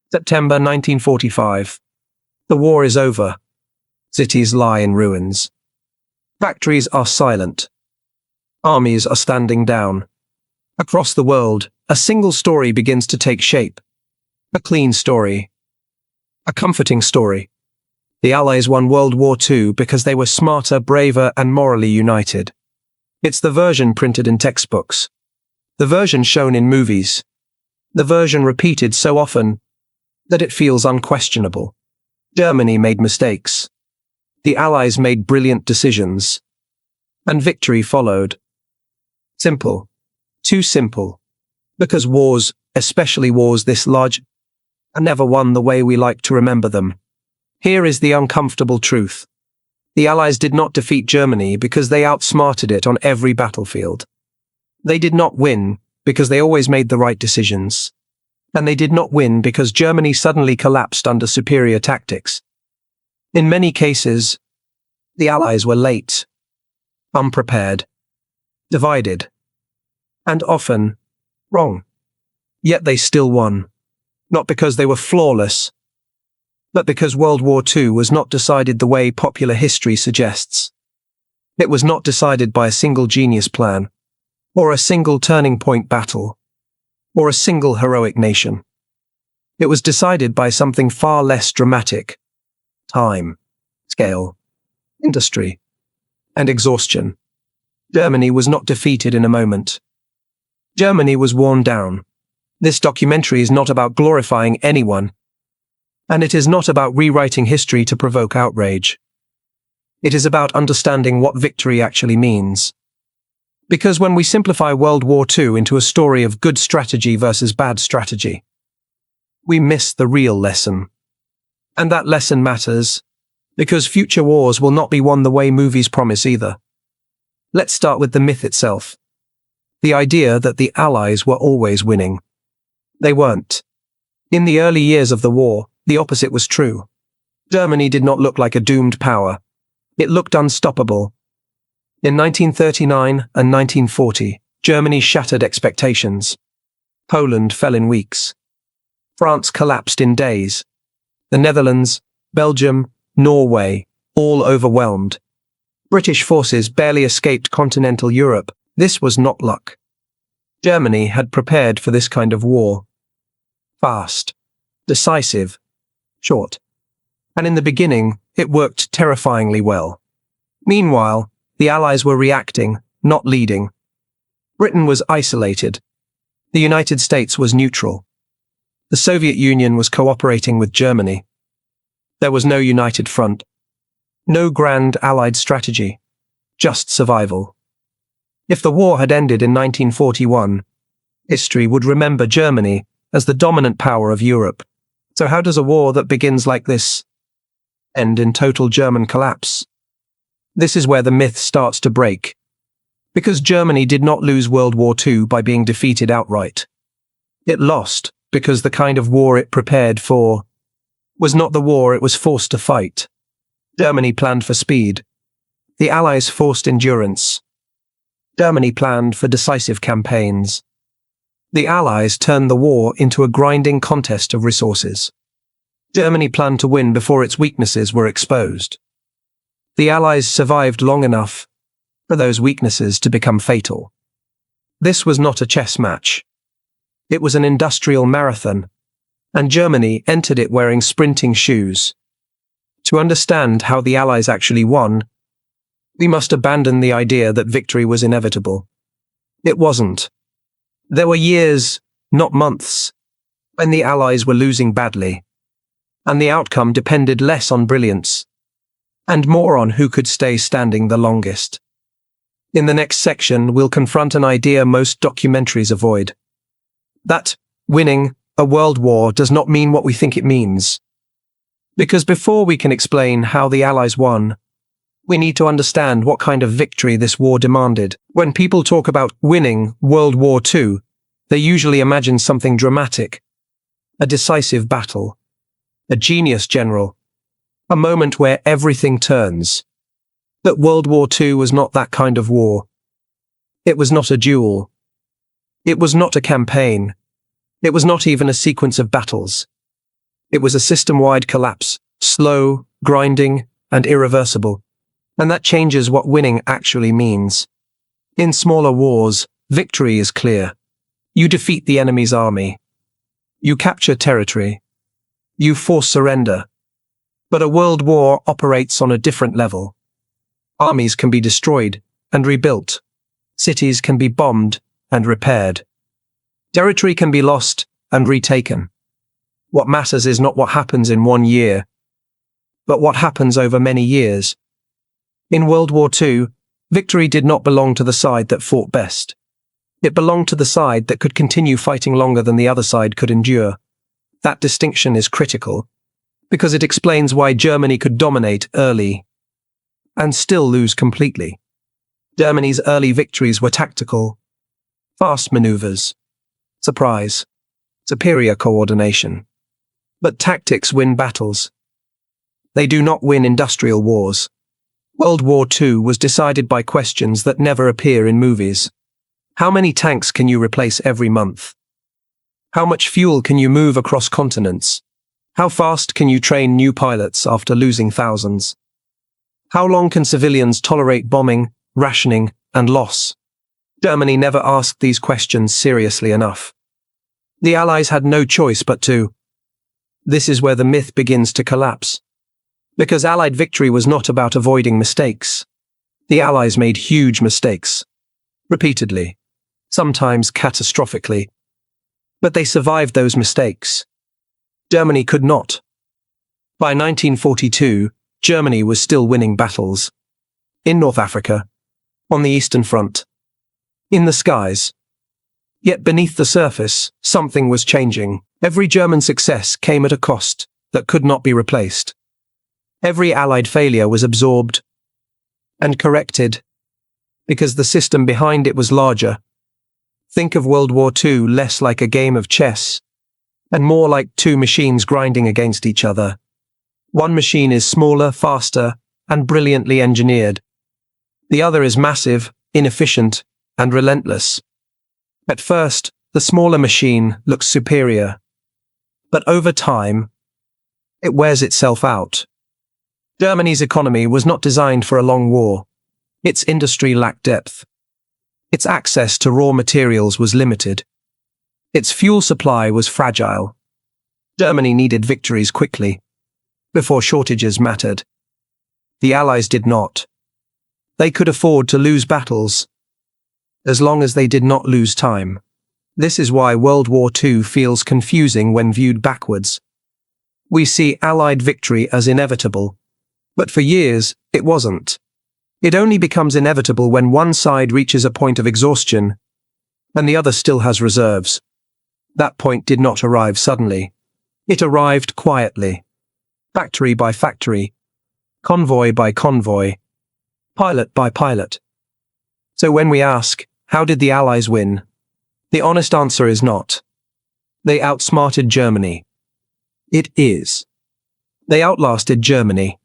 September 1945. The war is over. Cities lie in ruins. Factories are silent. Armies are standing down. Across the world, a single story begins to take shape. A clean story. A comforting story. The Allies won World War II because they were smarter, braver, and morally united. It's the version printed in textbooks. The version shown in movies. The version repeated so often that it feels unquestionable. Germany made mistakes. The Allies made brilliant decisions. And victory followed. Simple. Too simple. Because wars, especially wars this large, are never won the way we like to remember them. Here is the uncomfortable truth. The Allies did not defeat Germany because they outsmarted it on every battlefield. They did not win because they always made the right decisions. And they did not win because Germany suddenly collapsed under superior tactics. In many cases, the Allies were late, unprepared, divided, and often wrong. Yet they still won, not because they were flawless, but because World War II was not decided the way popular history suggests. It was not decided by a single genius plan, or a single turning point battle, or a single heroic nation. It was decided by something far less dramatic: time, scale, industry, and exhaustion. Germany was not defeated in a moment. Germany was worn down. This documentary is not about glorifying anyone, and it is not about rewriting history to provoke outrage. It is about understanding what victory actually means. Because when we simplify World War II into a story of good strategy versus bad strategy, we miss the real lesson. And that lesson matters, because future wars will not be won the way movies promise either. Let's start with the myth itself. The idea that the Allies were always winning. They weren't. In the early years of the war, the opposite was true. Germany did not look like a doomed power. It looked unstoppable. In 1939 and 1940, Germany shattered expectations. Poland fell in weeks. France collapsed in days. The Netherlands, Belgium, Norway, all overwhelmed. British forces barely escaped continental Europe. This was not luck. Germany had prepared for this kind of war. Fast, decisive, short. And in the beginning, it worked terrifyingly well. Meanwhile, the Allies were reacting, not leading. Britain was isolated. The United States was neutral. The Soviet Union was cooperating with Germany. There was no united front. No grand Allied strategy. Just survival. If the war had ended in 1941, history would remember Germany as the dominant power of Europe. So how does a war that begins like this end in total German collapse? This is where the myth starts to break. Because Germany did not lose World War II by being defeated outright. It lost because the kind of war it prepared for was not the war it was forced to fight. Germany planned for speed. The Allies forced endurance. Germany planned for decisive campaigns. The Allies turned the war into a grinding contest of resources. Germany planned to win before its weaknesses were exposed. The Allies survived long enough for those weaknesses to become fatal. This was not a chess match. It was an industrial marathon, and Germany entered it wearing sprinting shoes. To understand how the Allies actually won, we must abandon the idea that victory was inevitable. It wasn't. There were years, not months, when the Allies were losing badly, and the outcome depended less on brilliance, and more on who could stay standing the longest. In the next section, we'll confront an idea most documentaries avoid. That winning a world war does not mean what we think it means. Because before we can explain how the Allies won, we need to understand what kind of victory this war demanded. When people talk about winning World War II, they usually imagine something dramatic, a decisive battle, a genius general, a moment where everything turns. But World War II was not that kind of war. It was not a duel. It was not a campaign. It was not even a sequence of battles. It was a system-wide collapse, slow, grinding, and irreversible. And that changes what winning actually means. In smaller wars, victory is clear. You defeat the enemy's army. You capture territory. You force surrender. But a world war operates on a different level. Armies can be destroyed and rebuilt. Cities can be bombed and repaired. Territory can be lost and retaken. What matters is not what happens in 1 year, but what happens over many years. In World War II, victory did not belong to the side that fought best. It belonged to the side that could continue fighting longer than the other side could endure. That distinction is critical, because it explains why Germany could dominate early and still lose completely. Germany's early victories were tactical, fast maneuvers, surprise, superior coordination. But tactics win battles. They do not win industrial wars. World War II was decided by questions that never appear in movies. How many tanks can you replace every month? How much fuel can you move across continents? How fast can you train new pilots after losing thousands? How long can civilians tolerate bombing, rationing, and loss? Germany never asked these questions seriously enough. The Allies had no choice but to. This is where the myth begins to collapse. Because Allied victory was not about avoiding mistakes. The Allies made huge mistakes. Repeatedly. Sometimes catastrophically. But they survived those mistakes. Germany could not. By 1942, Germany was still winning battles. In North Africa. On the Eastern Front. In the skies. Yet beneath the surface, something was changing. Every German success came at a cost that could not be replaced. Every Allied failure was absorbed and corrected because the system behind it was larger. Think of World War II less like a game of chess and more like two machines grinding against each other. One machine is smaller, faster, and brilliantly engineered. The other is massive, inefficient, and relentless. At first, the smaller machine looks superior, but over time, it wears itself out. Germany's economy was not designed for a long war. Its industry lacked depth. Its access to raw materials was limited. Its fuel supply was fragile. Germany needed victories quickly, before shortages mattered. The Allies did not. They could afford to lose battles, as long as they did not lose time. This is why World War II feels confusing when viewed backwards. We see Allied victory as inevitable, but for years, it wasn't. It only becomes inevitable when one side reaches a point of exhaustion, and the other still has reserves. That point did not arrive suddenly. It arrived quietly. Factory by factory, convoy by convoy, pilot by pilot. So when we ask, how did the Allies win? The honest answer is not. They outsmarted Germany. It is. They outlasted Germany.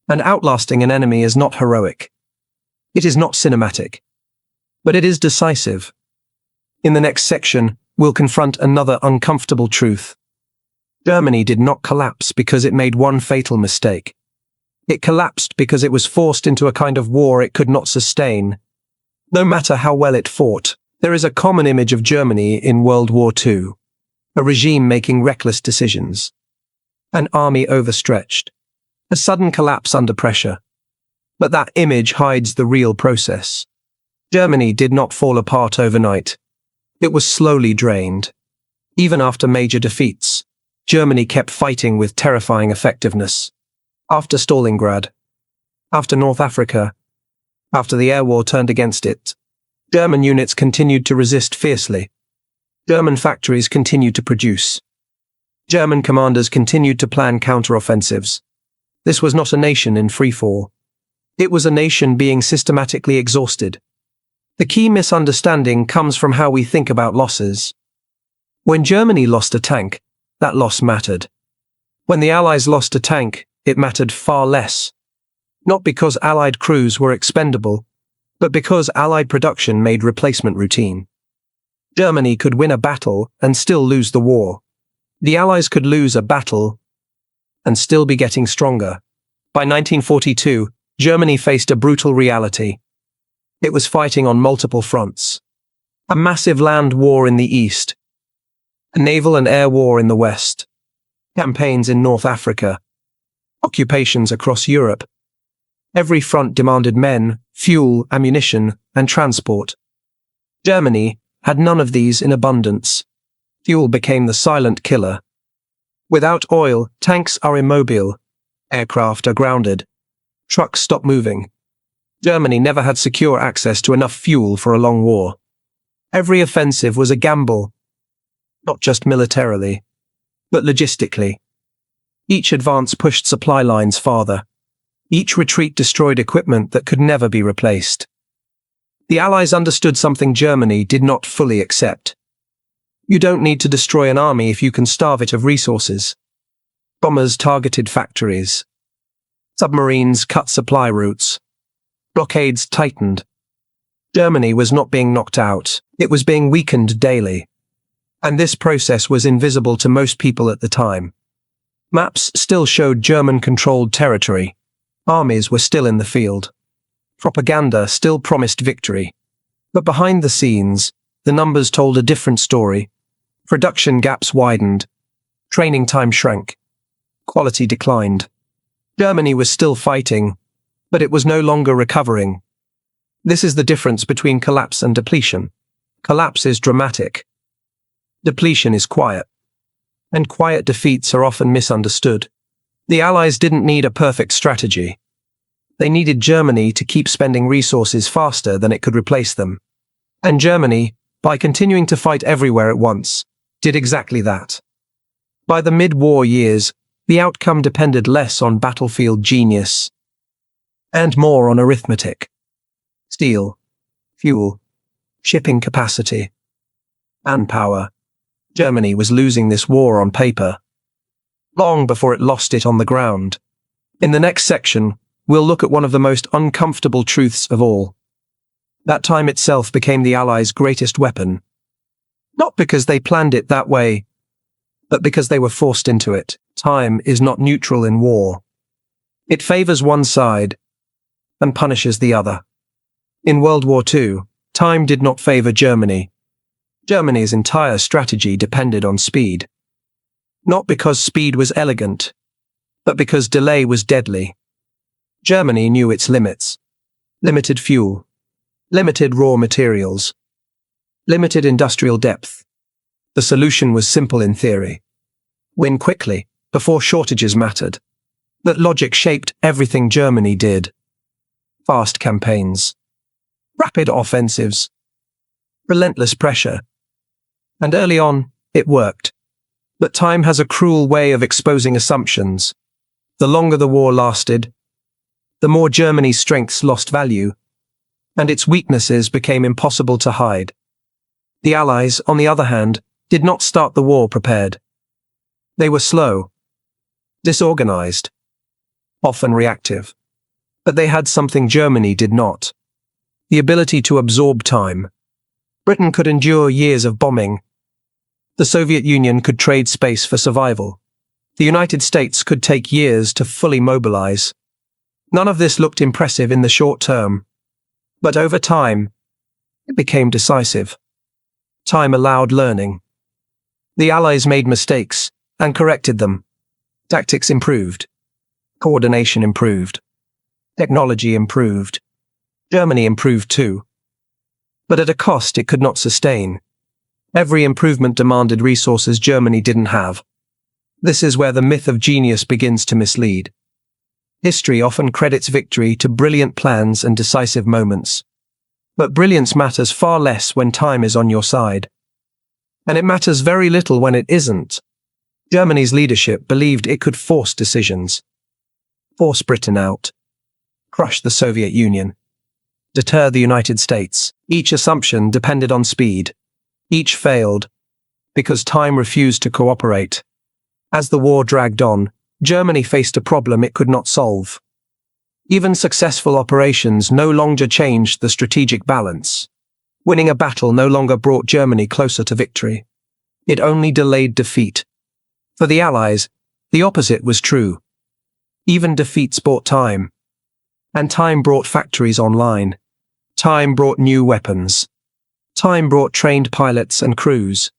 And outlasting an enemy is not heroic. It is not cinematic. But it is decisive. In the next section, we'll confront another uncomfortable truth. Germany did not collapse because it made one fatal mistake. It collapsed because it was forced into a kind of war it could not sustain. No matter how well it fought, there is a common image of Germany in World War II. A regime making reckless decisions. An army overstretched. A sudden collapse under pressure. But that image hides the real process. Germany did not fall apart overnight. It was slowly drained. Even after major defeats, Germany kept fighting with terrifying effectiveness. After Stalingrad, after North Africa, after the air war turned against it, German units continued to resist fiercely. German factories continued to produce. German commanders continued to plan counteroffensives. This was not a nation in freefall. It was a nation being systematically exhausted. The key misunderstanding comes from how we think about losses. When Germany lost a tank, that loss mattered. When the Allies lost a tank, it mattered far less. Not because Allied crews were expendable, but because Allied production made replacement routine. Germany could win a battle and still lose the war. The Allies could lose a battle and still be getting stronger. By 1942, Germany faced a brutal reality. It was fighting on multiple fronts. A massive land war in the east, a naval and air war in the west, campaigns in North Africa, occupations across Europe. Every front demanded men, fuel, ammunition, and transport. Germany had none of these in abundance. Fuel became the silent killer. Without oil, tanks are immobile, aircraft are grounded, trucks stop moving. Germany never had secure access to enough fuel for a long war. Every offensive was a gamble, not just militarily, but logistically. Each advance pushed supply lines farther. Each retreat destroyed equipment that could never be replaced. The Allies understood something Germany did not fully accept. You don't need to destroy an army if you can starve it of resources. Bombers targeted factories. Submarines cut supply routes. Blockades tightened. Germany was not being knocked out, it was being weakened daily. And this process was invisible to most people at the time. Maps still showed German-controlled territory. Armies were still in the field. Propaganda still promised victory. But behind the scenes, the numbers told a different story. Production gaps widened. Training time shrank. Quality declined. Germany was still fighting, but it was no longer recovering. This is the difference between collapse and depletion. Collapse is dramatic. Depletion is quiet. And quiet defeats are often misunderstood. The Allies didn't need a perfect strategy. They needed Germany to keep spending resources faster than it could replace them. And Germany, by continuing to fight everywhere at once, did exactly that. By the mid-war years, the outcome depended less on battlefield genius and more on arithmetic. Steel, fuel, shipping capacity, manpower. Germany was losing this war on paper, long before it lost it on the ground. In the next section, we'll look at one of the most uncomfortable truths of all. That time itself became the Allies' greatest weapon. Not because they planned it that way, but because they were forced into it. Time is not neutral in war. It favors one side and punishes the other. In World War II, time did not favor Germany. Germany's entire strategy depended on speed. Not because speed was elegant, but because delay was deadly. Germany knew its limits. Limited fuel, limited raw materials, limited industrial depth. The solution was simple in theory. Win quickly, before shortages mattered. That logic shaped everything Germany did. Fast campaigns, rapid offensives, relentless pressure. And early on, it worked. But time has a cruel way of exposing assumptions. The longer the war lasted, the more Germany's strengths lost value, and its weaknesses became impossible to hide. The Allies, on the other hand, did not start the war prepared. They were slow, disorganized, often reactive. But they had something Germany did not: the ability to absorb time. Britain could endure years of bombing. The Soviet Union could trade space for survival. The United States could take years to fully mobilize. None of this looked impressive in the short term. But over time, it became decisive. Time allowed learning. The Allies made mistakes and corrected them. Tactics improved. Coordination improved. Technology improved. Germany improved too. But at a cost it could not sustain. Every improvement demanded resources Germany didn't have. This is where the myth of genius begins to mislead. History often credits victory to brilliant plans and decisive moments. But brilliance matters far less when time is on your side. And it matters very little when it isn't. Germany's leadership believed it could force decisions. Force Britain out. Crush the Soviet Union. Deter the United States. Each assumption depended on speed. Each failed, because time refused to cooperate. As the war dragged on, Germany faced a problem it could not solve. Even successful operations no longer changed the strategic balance. Winning a battle no longer brought Germany closer to victory. It only delayed defeat. For the Allies, The opposite was true. Even defeats bought time. And time brought factories online. Time brought new weapons. Time brought trained pilots and crews.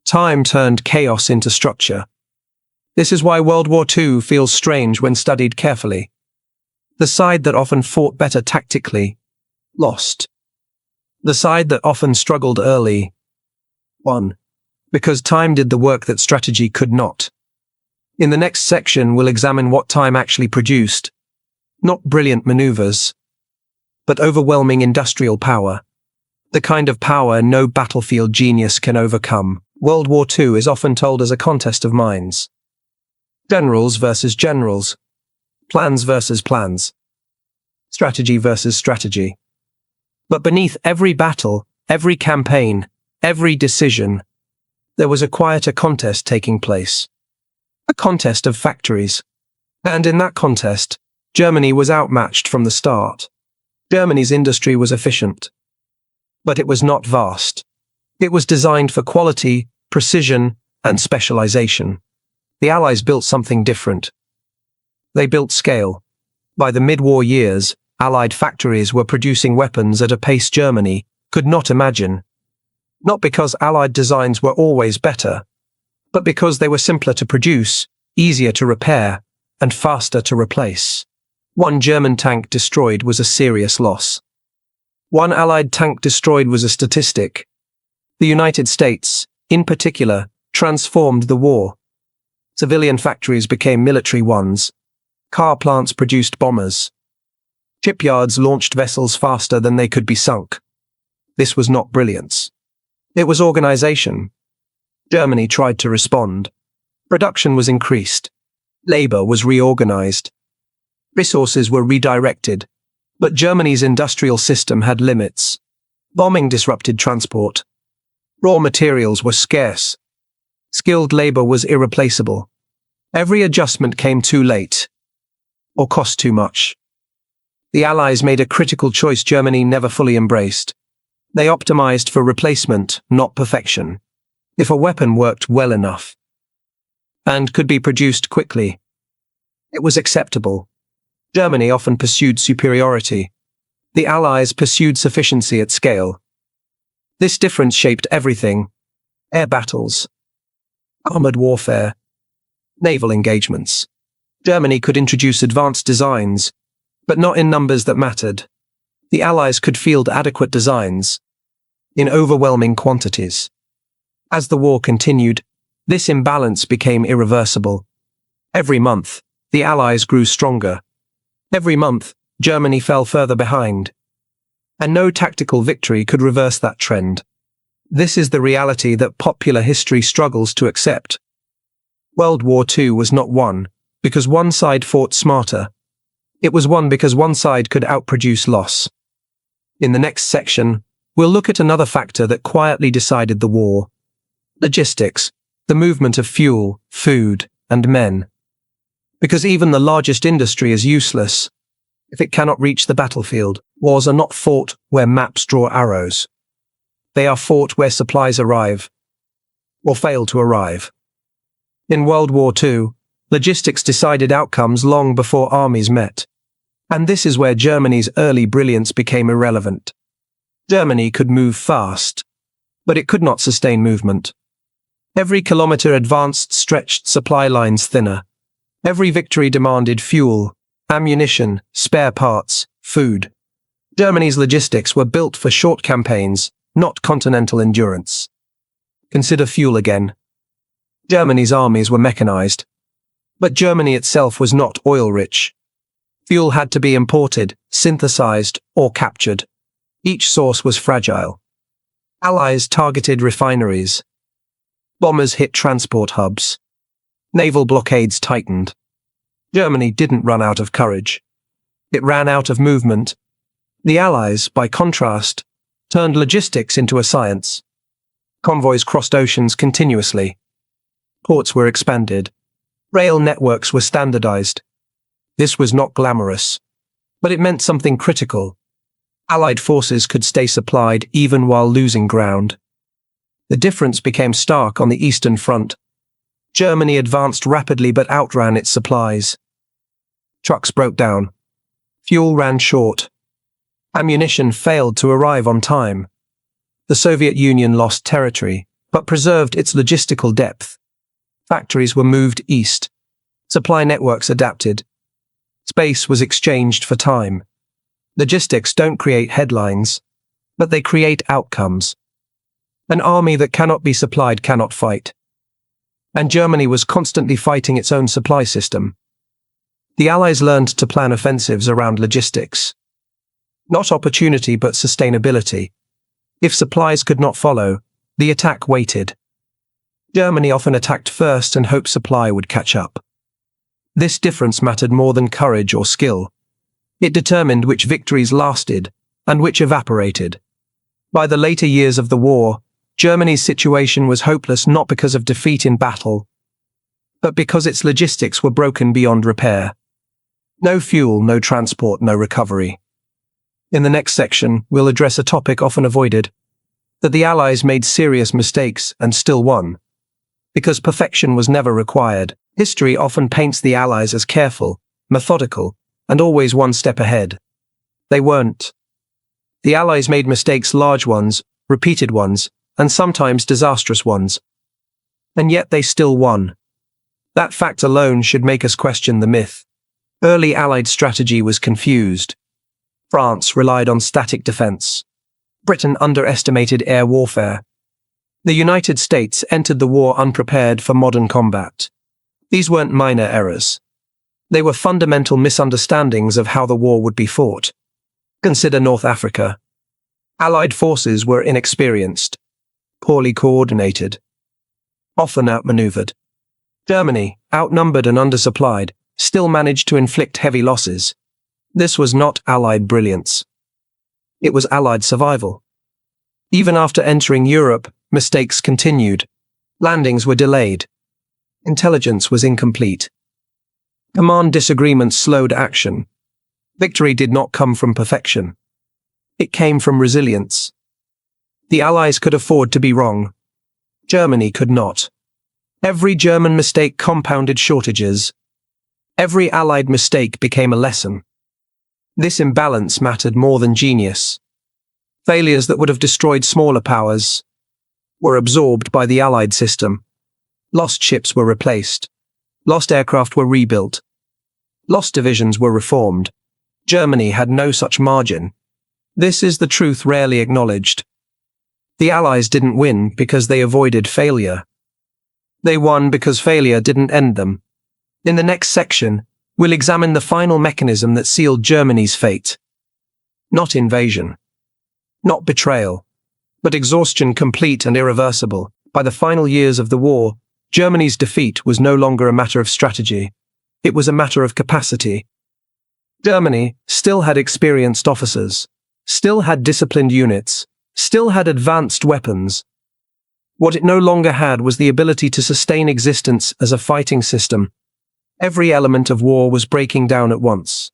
Time turned chaos into structure. This is why World War II feels strange when studied carefully. The side that often fought better tactically, lost. The side that often struggled early, won. Because time did the work that strategy could not. In the next section, we'll examine what time actually produced. Not brilliant maneuvers, but overwhelming industrial power. The kind of power no battlefield genius can overcome. World War II is often told as a contest of minds. Generals versus generals. Plans versus plans. Strategy versus strategy. But beneath every battle, every campaign, every decision, there was a quieter contest taking place. A contest of factories. And in that contest, Germany was outmatched from the start. Germany's industry was efficient. But it was not vast. It was designed for quality, precision, and specialization. The Allies built something different. They built scale. By the mid-war years, Allied factories were producing weapons at a pace Germany could not imagine. Not because Allied designs were always better, but because they were simpler to produce, easier to repair, and faster to replace. One German tank destroyed was a serious loss. One Allied tank destroyed was a statistic. The United States, in particular, transformed the war. Civilian factories became military ones. Car plants produced bombers. Shipyards launched vessels faster than they could be sunk. This was not brilliance. It was organization. Germany tried to respond. Production was increased. Labor was reorganized. Resources were redirected. But Germany's industrial system had limits. Bombing disrupted transport. Raw materials were scarce. Skilled labor was irreplaceable. Every adjustment came too late, or cost too much. The Allies made a critical choice Germany never fully embraced. They optimized for replacement, not perfection. If a weapon worked well enough and could be produced quickly, it was acceptable. Germany often pursued superiority. The Allies pursued sufficiency at scale. This difference shaped everything: air battles, armored warfare, naval engagements. Germany could introduce advanced designs, but not in numbers that mattered. The Allies could field adequate designs in overwhelming quantities. As the war continued, this imbalance became irreversible. Every month, the Allies grew stronger. Every month, Germany fell further behind. And no tactical victory could reverse that trend. This is the reality that popular history struggles to accept. World War II was not won because one side fought smarter. It was won because one side could outproduce loss. In the next section, we'll look at another factor that quietly decided the war: logistics, the movement of fuel, food, and men. Because even the largest industry is useless if it cannot reach the battlefield. Wars are not fought where maps draw arrows. They are fought where supplies arrive, or fail to arrive. In World War II, logistics decided outcomes long before armies met. And this is where Germany's early brilliance became irrelevant. Germany could move fast, but it could not sustain movement. Every kilometer advanced stretched supply lines thinner. Every victory demanded fuel, ammunition, spare parts, food. Germany's logistics were built for short campaigns, not continental endurance. Consider fuel again. Germany's armies were mechanized, but Germany itself was not oil-rich. Fuel had to be imported, synthesized, or captured. Each source was fragile. Allies targeted refineries. Bombers hit transport hubs. Naval blockades tightened. Germany didn't run out of courage. It ran out of movement. The Allies, by contrast, turned logistics into a science. Convoys crossed oceans continuously. Ports were expanded. Rail networks were standardized. This was not glamorous, but it meant something critical. Allied forces could stay supplied even while losing ground. The difference became stark on the Eastern Front. Germany advanced rapidly but outran its supplies. Trucks broke down. Fuel ran short. Ammunition failed to arrive on time. The Soviet Union lost territory, but preserved its logistical depth. Factories were moved east. Supply networks adapted. Space was exchanged for time. Logistics don't create headlines, but they create outcomes. An army that cannot be supplied cannot fight. And Germany was constantly fighting its own supply system. The Allies learned to plan offensives around logistics. Not opportunity but sustainability. If supplies could not follow, the attack waited. Germany often attacked first and hoped supply would catch up. This difference mattered more than courage or skill. It determined which victories lasted and which evaporated. By the later years of the war, Germany's situation was hopeless not because of defeat in battle, but because its logistics were broken beyond repair. No fuel, no transport, no recovery. In the next section, we'll address a topic often avoided, that the Allies made serious mistakes and still won. Because perfection was never required, history often paints the Allies as careful, methodical, and always one step ahead. They weren't. The Allies made mistakes, large ones, repeated ones, and sometimes disastrous ones. And yet they still won. That fact alone should make us question the myth. Early Allied strategy was confused. France relied on static defense. Britain underestimated air warfare. The United States entered the war unprepared for modern combat. These weren't minor errors. They were fundamental misunderstandings of how the war would be fought. Consider North Africa. Allied forces were inexperienced, poorly coordinated, often outmaneuvered. Germany, outnumbered and undersupplied, still managed to inflict heavy losses. This was not Allied brilliance. It was Allied survival. Even after entering Europe, mistakes continued. Landings were delayed. Intelligence was incomplete. Command disagreements slowed action. Victory did not come from perfection. It came from resilience. The Allies could afford to be wrong. Germany could not. Every German mistake compounded shortages. Every Allied mistake became a lesson. This imbalance mattered more than genius. Failures that would have destroyed smaller powers were absorbed by the Allied system. Lost ships were replaced. Lost aircraft were rebuilt. Lost divisions were reformed. Germany had no such margin. This is the truth rarely acknowledged. The Allies didn't win because they avoided failure. They won because failure didn't end them. In the next section, we'll examine the final mechanism that sealed Germany's fate. Not invasion. Not betrayal. But exhaustion complete and irreversible. By the final years of the war, Germany's defeat was no longer a matter of strategy. It was a matter of capacity. Germany still had experienced officers, still had disciplined units, still had advanced weapons. What it no longer had was the ability to sustain existence as a fighting system. Every element of war was breaking down at once.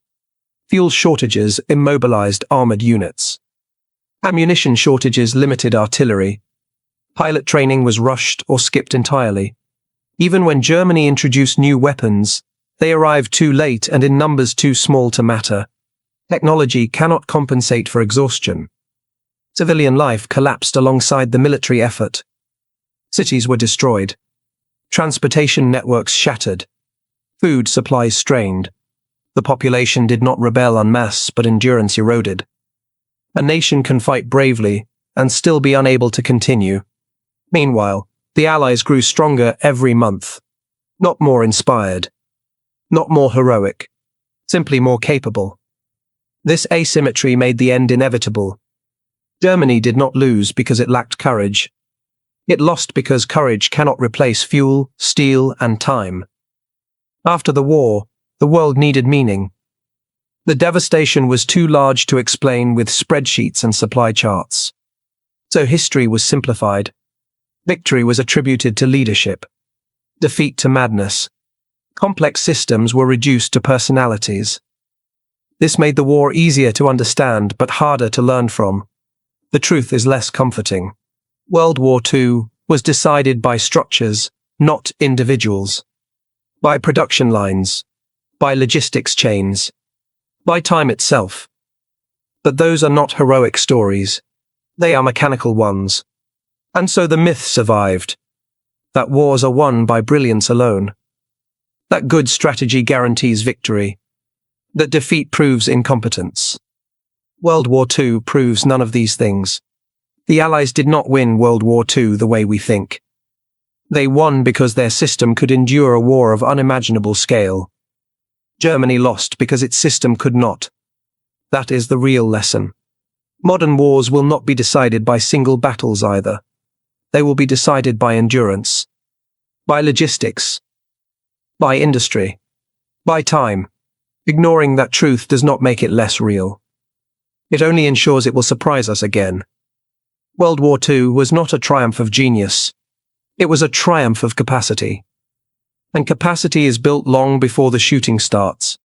Fuel shortages immobilized armored units. Ammunition shortages limited artillery. Pilot training was rushed or skipped entirely. Even when Germany introduced new weapons, they arrived too late and in numbers too small to matter. Technology cannot compensate for exhaustion. Civilian life collapsed alongside the military effort. Cities were destroyed. Transportation networks shattered. Food supplies strained. The population did not rebel en masse, but endurance eroded. A nation can fight bravely and still be unable to continue. Meanwhile, the Allies grew stronger every month. Not more inspired. Not more heroic. Simply more capable. This asymmetry made the end inevitable. Germany did not lose because it lacked courage. It lost because courage cannot replace fuel, steel, and time. After the war, the world needed meaning. The devastation was too large to explain with spreadsheets and supply charts. So history was simplified. Victory was attributed to leadership. Defeat to madness. Complex systems were reduced to personalities. This made the war easier to understand but harder to learn from. The truth is less comforting. World War II was decided by structures, not individuals. By production lines. By logistics chains. By time itself. But those are not heroic stories. They are mechanical ones. And so the myth survived. That wars are won by brilliance alone. That good strategy guarantees victory. That defeat proves incompetence. World War II proves none of these things. The Allies did not win World War II the way we think. They won because their system could endure a war of unimaginable scale. Germany lost because its system could not. That is the real lesson. Modern wars will not be decided by single battles either. They will be decided by endurance. By logistics. By industry. By time. Ignoring that truth does not make it less real. It only ensures it will surprise us again. World War II was not a triumph of genius. It was a triumph of capacity. And capacity is built long before the shooting starts.